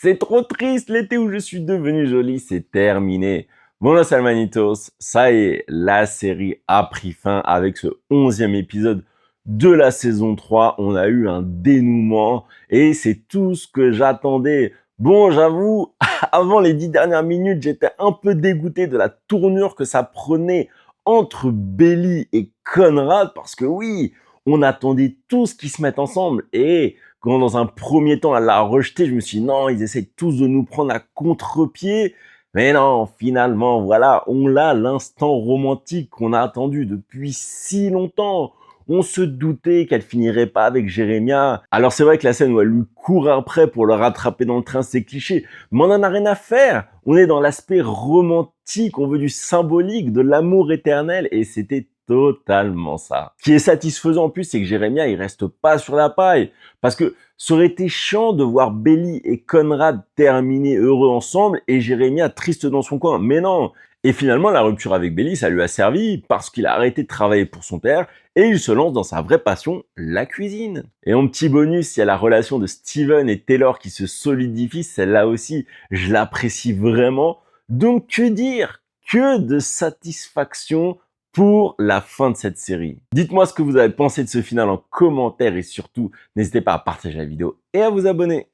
C'est trop triste, l'été où je suis devenu joli, c'est terminé. Bon, là, Salmanitos, ça y est, la série a pris fin avec ce 11e épisode de la saison 3. On a eu un dénouement et c'est tout ce que j'attendais. Bon, j'avoue, avant les 10 dernières minutes, j'étais un peu dégoûté de la tournure que ça prenait entre Belly et Conrad parce que oui, on attendait tous qu'ils se mettent ensemble et quand dans un premier temps elle l'a rejeté, je me suis dit non, ils essayent tous de nous prendre à contre-pied. Mais non, finalement, voilà, on l'a, l'instant romantique qu'on a attendu depuis si longtemps. On se doutait qu'elle finirait pas avec Jérémia. Alors c'est vrai que la scène où elle lui court après pour le rattraper dans le train, c'est cliché. Mais on en a rien à faire. On est dans l'aspect romantique, on veut du symbolique, de l'amour éternel, et c'était totalement ça. Ce qui est satisfaisant en plus, c'est que Jérémia, il reste pas sur la paille. Parce que ça aurait été chiant de voir Belly et Conrad terminer heureux ensemble et Jérémia triste dans son coin. Mais non. Et finalement, la rupture avec Belly, ça lui a servi parce qu'il a arrêté de travailler pour son père et il se lance dans sa vraie passion, la cuisine. Et en petit bonus, il y a la relation de Steven et Taylor qui se solidifie. Celle-là aussi, je l'apprécie vraiment. Donc, que dire? Que de satisfaction pour la fin de cette série. Dites-moi ce que vous avez pensé de ce final en commentaire et surtout, n'hésitez pas à partager la vidéo et à vous abonner.